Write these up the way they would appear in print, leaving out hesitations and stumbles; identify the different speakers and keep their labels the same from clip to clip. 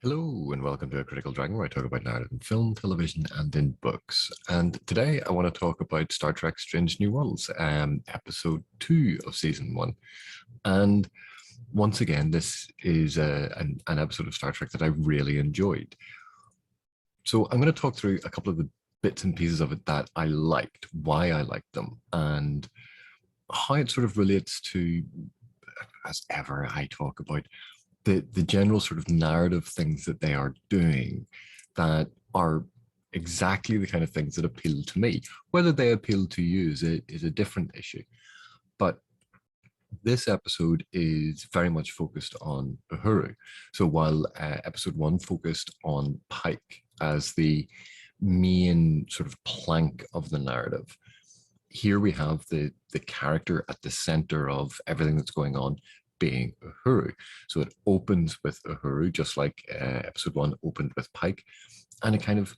Speaker 1: Hello and welcome to A Critical Dragon, where I talk about narrative in film, television, and in books. And today I want to talk about Star Trek Strange New Worlds, episode 2 of season 1. And once again, this is an episode of Star Trek that I really enjoyed. So I'm going to talk through a couple of the bits and pieces of it that I liked, why I liked them, and how it sort of relates to, as ever I talk about, the general sort of narrative things that they are doing that are exactly the kind of things that appeal to me. Whether they appeal to you is a different issue. But this episode is very much focused on Uhuru. So while episode 1 focused on Pike as the main sort of plank of the narrative, here we have the character at the center of everything that's going on being Uhuru. So it opens with Uhuru, just like episode 1 opened with Pike, and it kind of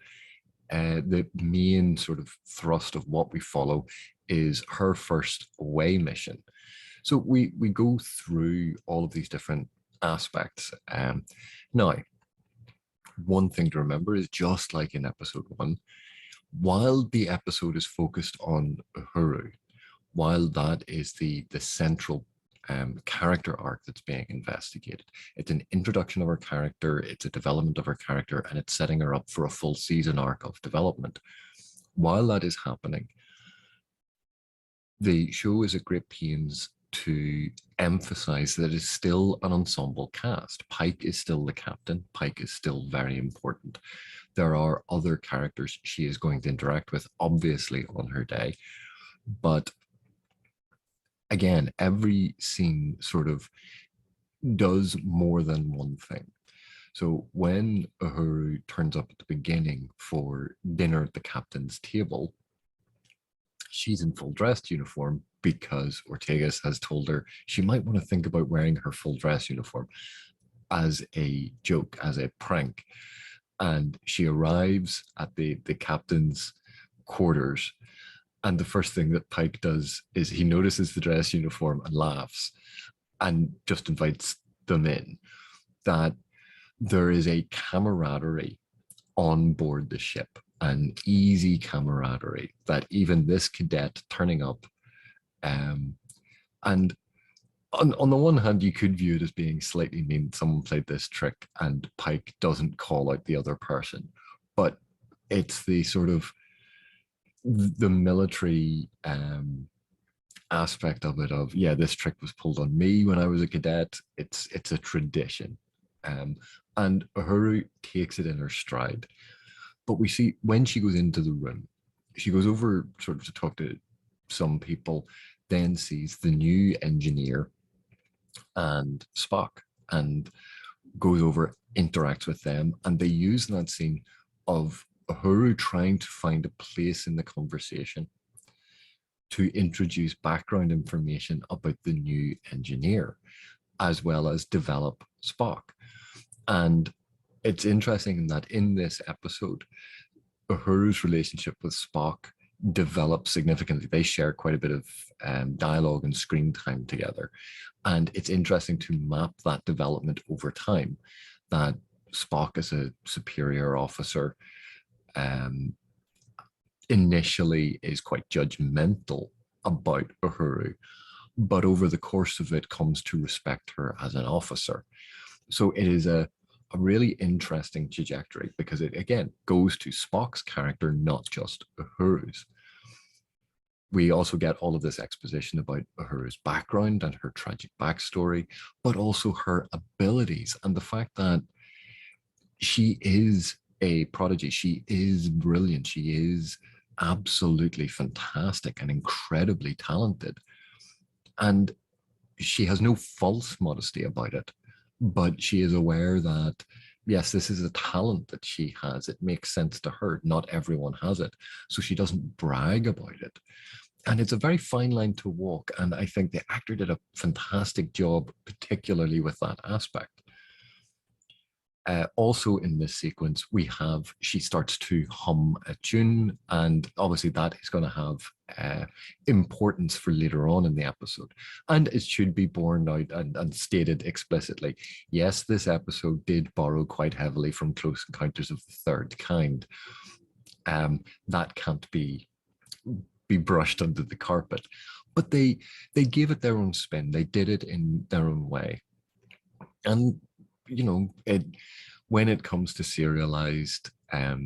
Speaker 1: the main sort of thrust of what we follow is her first away mission. So we go through all of these different aspects. Now, one thing to remember is, just like in episode 1, while the episode is focused on Uhuru, while that is the central character arc that's being investigated, it's an introduction of her character, it's a development of her character, and it's setting her up for a full season arc of development. While that is happening, the show is at great pains to emphasize that it's still an ensemble cast. Pike is still the captain. Pike is still very important. There are other characters she is going to interact with, obviously, on her day. But again, every scene sort of does more than one thing. So when Uhuru turns up at the beginning for dinner at the captain's table, she's in full dress uniform because Ortegas has told her she might want to think about wearing her full dress uniform as a joke, as a prank. And she arrives at the captain's quarters. And the first thing that Pike does is he notices the dress uniform and laughs and just invites them in. That there is a camaraderie on board the ship, an easy camaraderie that even this cadet turning up, and on the one hand, you could view it as being slightly mean. Someone played this trick and Pike doesn't call out the other person, but it's the sort of the military aspect of it, of, yeah, this trick was pulled on me when I was a cadet. It's a tradition. And Uhuru takes it in her stride. But we see when she goes into the room, she goes over sort of to talk to some people, then sees the new engineer and Spock, and goes over, interacts with them, and they use that scene of Uhuru trying to find a place in the conversation to introduce background information about the new engineer, as well as develop Spock. And it's interesting that in this episode, Uhuru's relationship with Spock develops significantly. They share quite a bit of dialogue and screen time together. And it's interesting to map that development over time, that Spock as a superior officer initially is quite judgmental about Uhuru, but over the course of it comes to respect her as an officer. So it is a really interesting trajectory, because it again goes to Spock's character, not just Uhuru's. We also get all of this exposition about Uhuru's background and her tragic backstory, but also her abilities and the fact that she is a prodigy. She is brilliant. She is absolutely fantastic and incredibly talented. And she has no false modesty about it, but she is aware that, yes, this is a talent that she has. It makes sense to her. Not everyone has it. So she doesn't brag about it. And it's a very fine line to walk. And I think the actor did a fantastic job, particularly with that aspect. Also in this sequence, she starts to hum a tune, and obviously that is going to have importance for later on in the episode. And it should be borne out and stated explicitly. Yes, this episode did borrow quite heavily from Close Encounters of the Third Kind. That can't be brushed under the carpet. But they gave it their own spin. They did it in their own way. And when it comes to serialized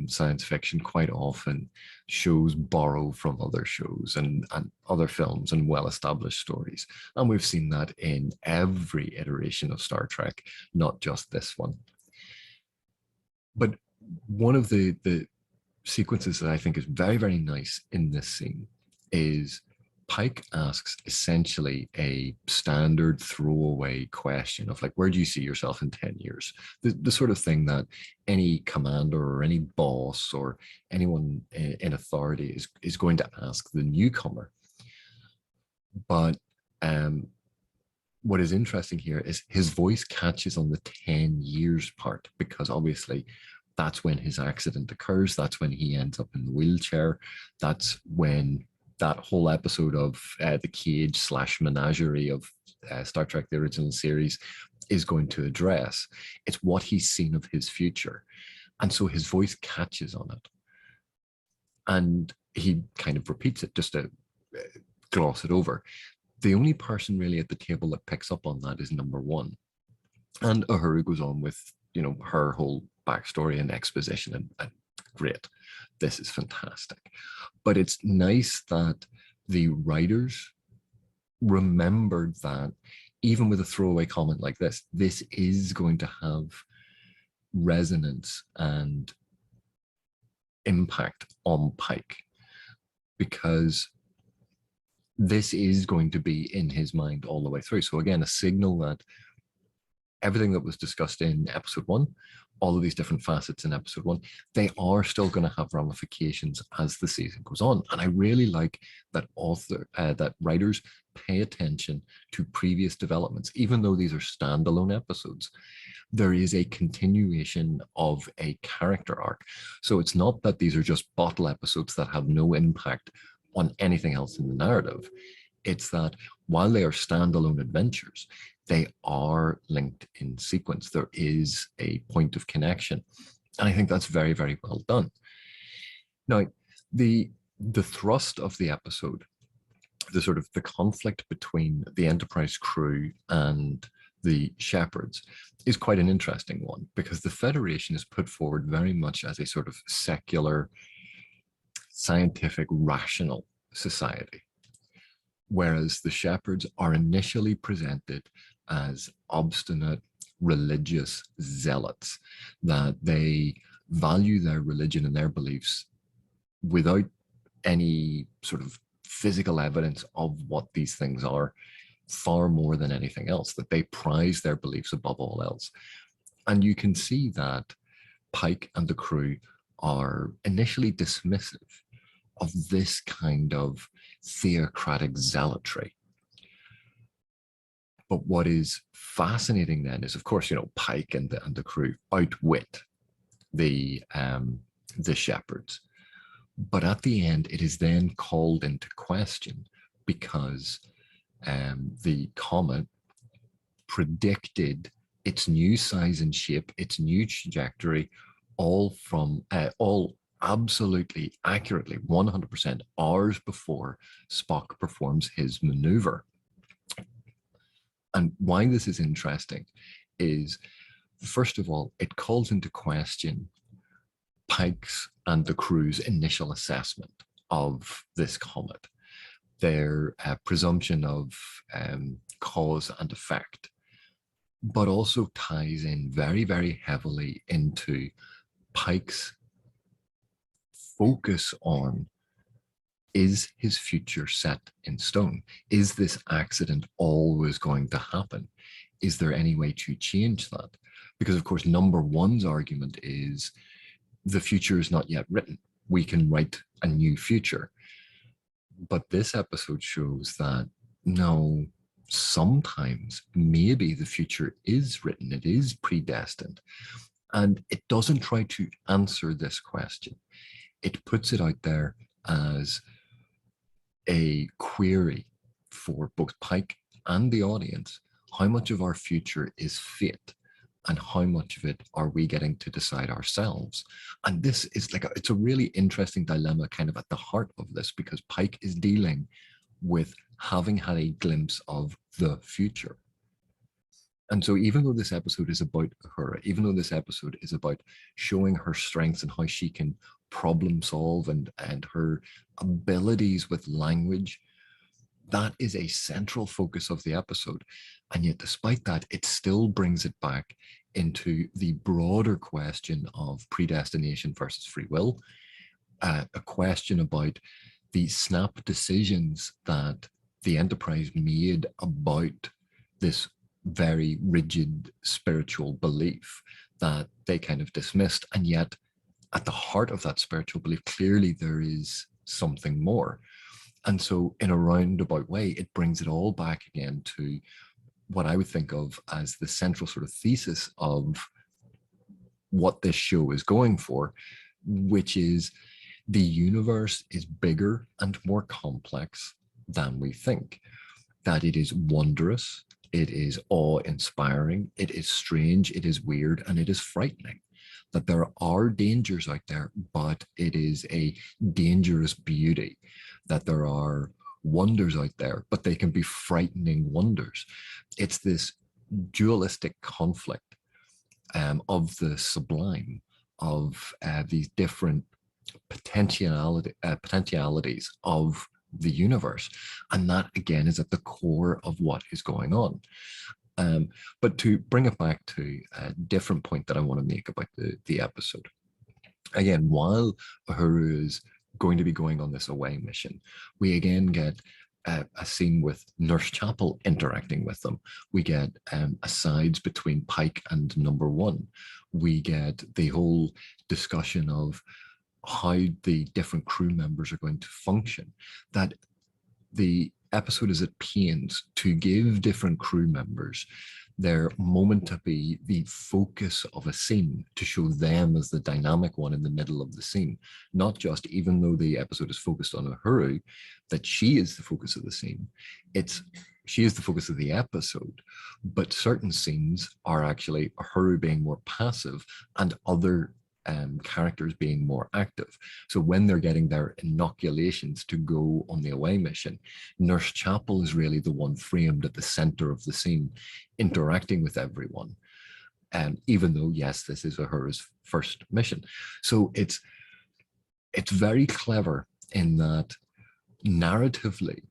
Speaker 1: science fiction, quite often shows borrow from other shows and other films and well-established stories. And we've seen that in every iteration of Star Trek, not just this one. But one of the sequences that I think is very, very nice in this scene is Pike asks essentially a standard throwaway question of like, where do you see yourself in 10 years? The sort of thing that any commander or any boss or anyone in authority is going to ask the newcomer. But what is interesting here is his voice catches on the 10 years part, because obviously that's when his accident occurs. That's when he ends up in the wheelchair. That's when that whole episode of the cage / menagerie of Star Trek, the original series, is going to address. It's what he's seen of his future. And so his voice catches on it. And he kind of repeats it just to gloss it over. The only person really at the table that picks up on that is number one. And Uhura goes on with, her whole backstory and exposition, and great. This is fantastic. But it's nice that the writers remembered that even with a throwaway comment like this is going to have resonance and impact on Pike, because this is going to be in his mind all the way through. So again, a signal that everything that was discussed in episode 1, all of these different facets in episode 1, they are still going to have ramifications as the season goes on. And I really like that that writers pay attention to previous developments. Even though these are standalone episodes, there is a continuation of a character arc. So it's not that these are just bottle episodes that have no impact on anything else in the narrative. It's that while they are standalone adventures, they are linked in sequence. There is a point of connection. And I think that's very, very well done. Now, the thrust of the episode, the conflict between the Enterprise crew and the Shepherds, is quite an interesting one, because the Federation is put forward very much as a sort of secular, scientific, rational society, whereas the Shepherds are initially presented as obstinate religious zealots, that they value their religion and their beliefs without any sort of physical evidence of what these things are, far more than anything else, that they prize their beliefs above all else. And you can see that Pike and the crew are initially dismissive of this kind of theocratic zealotry. But what is fascinating then is, of course, Pike and the crew outwit the Shepherds. But at the end, it is then called into question, because the comet predicted its new size and shape, its new trajectory, all absolutely accurately, 100% hours before Spock performs his maneuver. And why this is interesting is, first of all, it calls into question Pike's and the crew's initial assessment of this comet, their presumption of cause and effect, but also ties in very, very heavily into Pike's focus on, is his future set in stone? Is this accident always going to happen? Is there any way to change that? Because, of course, number one's argument is the future is not yet written. We can write a new future. But this episode shows that, no, sometimes maybe the future is written. It is predestined. And it doesn't try to answer this question. It puts it out there as a query for both Pike and the audience. How much of our future is fate, and how much of it are we getting to decide ourselves? And this is it's a really interesting dilemma kind of at the heart of this, because Pike is dealing with having had a glimpse of the future. And so even though this episode is about Uhura, even though this episode is about showing her strengths and how she can problem solve and her abilities with language, that is a central focus of the episode. And yet, despite that, it still brings it back into the broader question of predestination versus free will, a question about the snap decisions that the Enterprise made about this very rigid spiritual belief that they kind of dismissed. And yet, at the heart of that spiritual belief, clearly there is something more. And so, in a roundabout way, it brings it all back again to what I would think of as the central sort of thesis of what this show is going for, which is the universe is bigger and more complex than we think, that it is wondrous, it is awe-inspiring, it is strange, it is weird, and it is frightening. That there are dangers out there, but it is a dangerous beauty. That there are wonders out there, but they can be frightening wonders. It's this dualistic conflict of the sublime, of these different potentialities of the universe. And that, again, is at the core of what is going on. But to bring it back to a different point that I want to make about the episode, again, while Uhura is going to be going on this away mission, we again get a scene with Nurse Chapel interacting with them. We get asides between Pike and Number One. We get the whole discussion of how the different crew members are going to function. That the episode is at pains to give different crew members their moment to be the focus of a scene, to show them as the dynamic one in the middle of the scene. Not just, even though the episode is focused on Uhura, that she is the focus of the scene. She is the focus of the episode, but certain scenes are actually Uhura being more passive and other characters being more active. So when they're getting their inoculations to go on the away mission, Nurse Chapel is really the one framed at the center of the scene, interacting with everyone. Even though, yes, this is Uhura's first mission. So it's very clever in that narratively,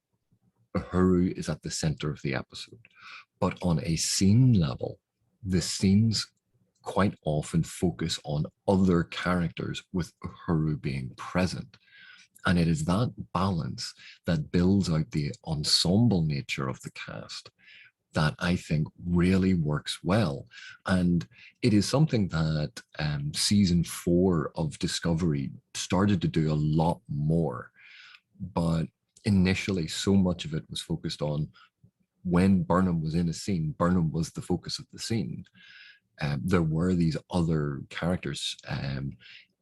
Speaker 1: Uhura is at the center of the episode. But on a scene level, the scenes quite often focus on other characters with Uhura being present. And it is that balance that builds out the ensemble nature of the cast that I think really works well. And it is something that season 4 of Discovery started to do a lot more. But initially, so much of it was focused on when Burnham was in a scene, Burnham was the focus of the scene. There were these other characters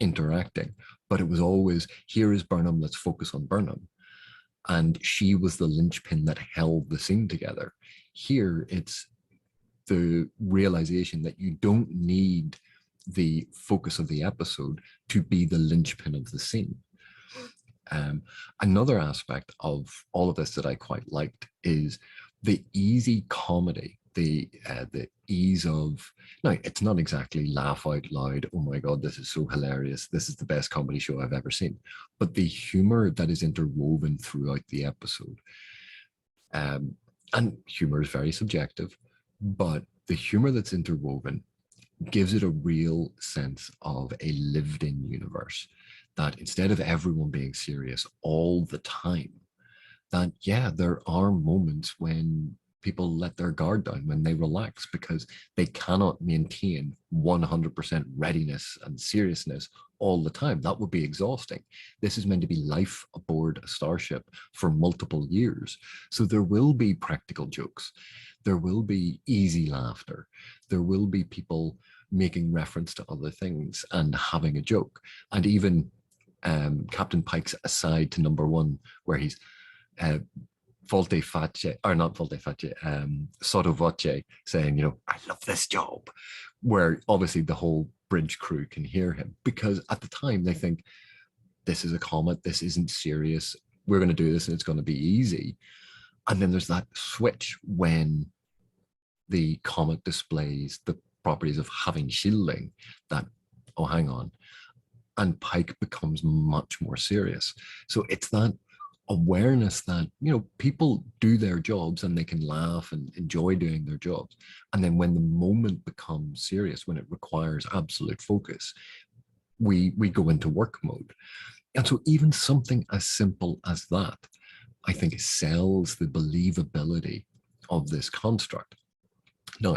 Speaker 1: interacting, but it was always, here is Burnham, let's focus on Burnham. And she was the linchpin that held the scene together. Here, it's the realization that you don't need the focus of the episode to be the linchpin of the scene. Another aspect of all of this that I quite liked is the easy comedy, the ease of, now it's not exactly laugh out loud, oh my god, this is so hilarious, this is the best comedy show I've ever seen, but the humor that is interwoven throughout the episode. And humor is very subjective, but the humor that's interwoven gives it a real sense of a lived-in universe, that instead of everyone being serious all the time, that, yeah, there are moments when people let their guard down, when they relax, because they cannot maintain 100% readiness and seriousness all the time. That would be exhausting. This is meant to be life aboard a starship for multiple years. So there will be practical jokes. There will be easy laughter. There will be people making reference to other things and having a joke. And even Captain Pike's aside to number one, where he's volte face, or not volte face, sotto voce, saying, I love this job, where obviously the whole bridge crew can hear him, because at the time they think, this is a comet, this isn't serious, we're going to do this and it's going to be easy. And then there's that switch when the comet displays the properties of having shielding, that, oh, hang on, and Pike becomes much more serious. So it's that awareness that, people do their jobs and they can laugh and enjoy doing their jobs. And then when the moment becomes serious, when it requires absolute focus, we go into work mode. And so even something as simple as that, I think, sells the believability of this construct. Now,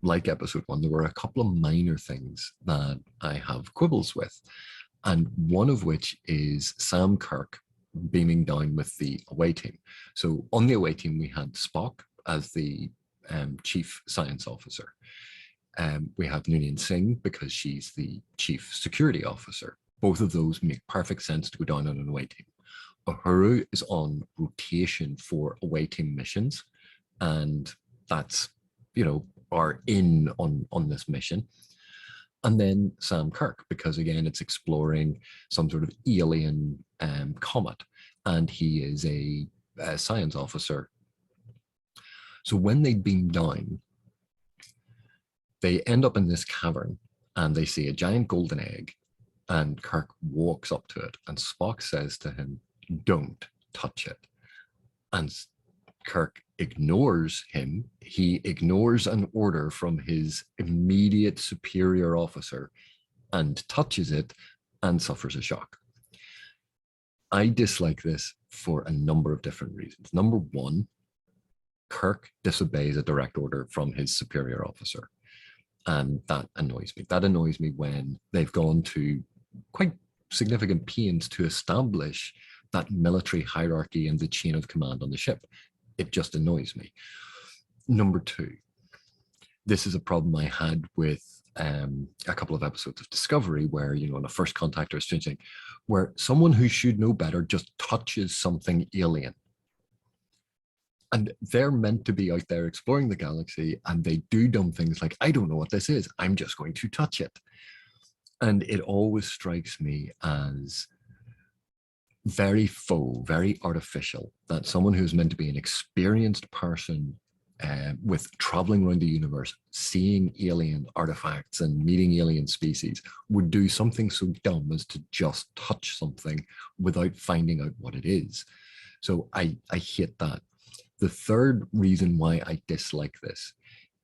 Speaker 1: like episode 1, there were a couple of minor things that I have quibbles with. And one of which is Sam Kirk beaming down with the away team. So on the away team, we had Spock as the chief science officer. We have Noonien Singh because she's the chief security officer. Both of those make perfect sense to go down on an away team. Uhura is on rotation for away team missions, and that's, are in on this mission. And then Sam Kirk, because again, it's exploring some sort of alien comet, and he is a science officer. So when they beam down, they end up in this cavern and they see a giant golden egg, and Kirk walks up to it and Spock says to him, don't touch it. And Kirk ignores him. He ignores an order from his immediate superior officer and touches it and suffers a shock. I dislike this for a number of different reasons. Number one, Kirk disobeys a direct order from his superior officer. And that annoys me. That annoys me when they've gone to quite significant pains to establish that military hierarchy and the chain of command on the ship. It just annoys me. Number two, this is a problem I had with a couple of episodes of Discovery where, on a First Contact or a Strange Thing, where someone who should know better just touches something alien. And they're meant to be out there exploring the galaxy, and they do dumb things like, I don't know what this is, I'm just going to touch it. And it always strikes me as very faux, very artificial, that someone who's meant to be an experienced person with traveling around the universe, seeing alien artifacts and meeting alien species, would do something so dumb as to just touch something without finding out what it is. So I hate that. The third reason why I dislike this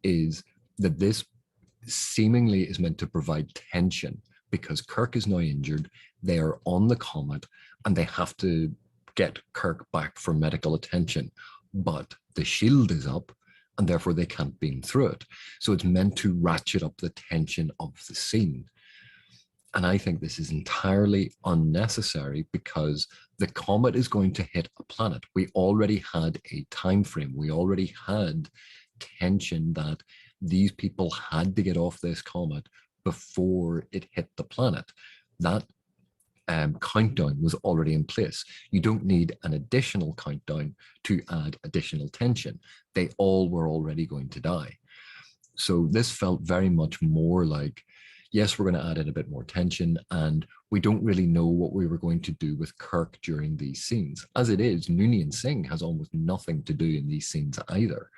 Speaker 1: is that this seemingly is meant to provide tension, because Kirk is now injured, they are on the comet, and they have to get Kirk back for medical attention. But the shield is up, and therefore they can't beam through it. So it's meant to ratchet up the tension of the scene. And I think this is entirely unnecessary, because the comet is going to hit a planet. We already had a time frame. We already had tension that these people had to get off this comet before it hit the planet. That countdown was already in place. You don't need an additional countdown to add additional tension. They all were already going to die. So this felt very much more like, yes, we're going to add in a bit more tension, and we don't really know what we were going to do with Kirk during these scenes. As it is, Noonien Singh has almost nothing to do in these scenes either.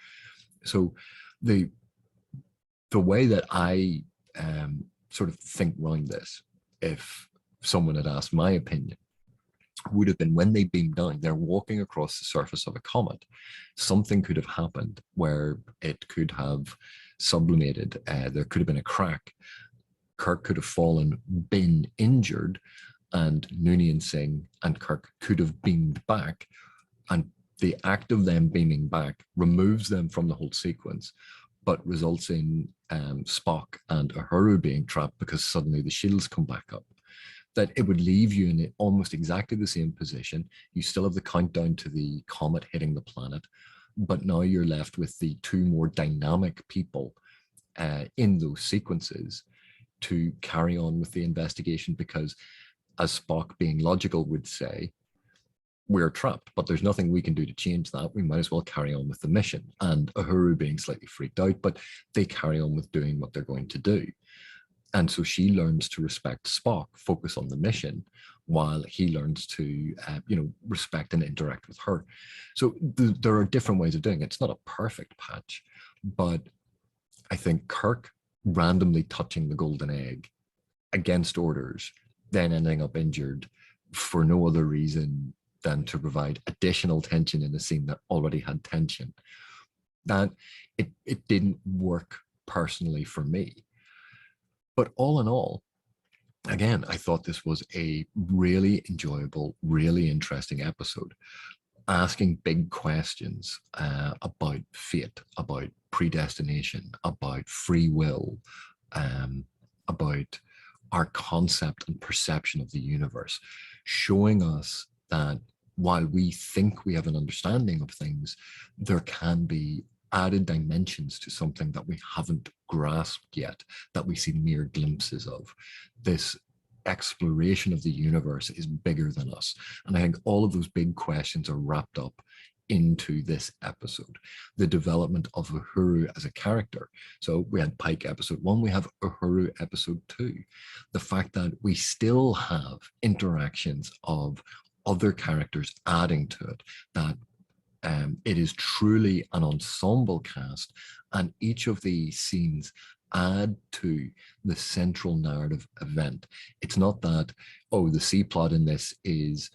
Speaker 1: So the way that I sort of think around this, if someone had asked my opinion, would have been, when they beam down, they're walking across the surface of a comet. Something could have happened where it could have sublimated. There could have been a crack. Kirk could have fallen, been injured, and Noonien Singh and Kirk could have beamed back. And the act of them beaming back removes them from the whole sequence, but results in Spock and Uhura being trapped because suddenly the shields come back up. That it would leave you in almost exactly the same position. You still have the countdown to the comet hitting the planet, but now you're left with the two more dynamic people in those sequences to carry on with the investigation, because as Spock, being logical, would say, we're trapped, but there's nothing we can do to change that. We might as well carry on with the mission. And Uhuru being slightly freaked out, but they carry on with doing what they're going to do. And so she learns to respect Spock, focus on the mission, while he learns to, respect and interact with her. So there are different ways of doing it. It's not a perfect patch, but I think Kirk randomly touching the golden egg against orders, then ending up injured for no other reason than to provide additional tension in a scene that already had tension, that it didn't work personally for me. But all in all, again, I thought this was a really enjoyable, really interesting episode, asking big questions about fate, about predestination, about free will, about our concept and perception of the universe, showing us that while we think we have an understanding of things, there can be added dimensions to something that we haven't grasped yet, that we see mere glimpses of. This exploration of the universe is bigger than us. And I think all of those big questions are wrapped up into this episode. The development of Uhuru as a character. So we had Pike episode 1, we have Uhuru episode 2. The fact that we still have interactions of other characters adding to it, that it is truly an ensemble cast, and each of the scenes add to the central narrative event. It's not that, oh, the C plot in this is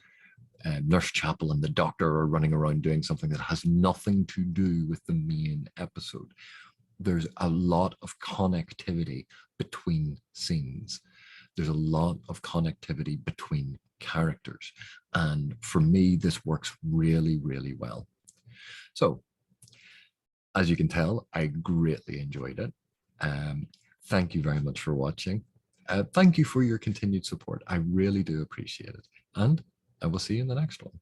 Speaker 1: Nurse Chapel and the doctor are running around doing something that has nothing to do with the main episode. There's a lot of connectivity between scenes. There's a lot of connectivity between characters. And for me, this works really, really well. So, as you can tell, I greatly enjoyed it. Thank you very much for watching. Thank you for your continued support. I really do appreciate it. And I will see you in the next one.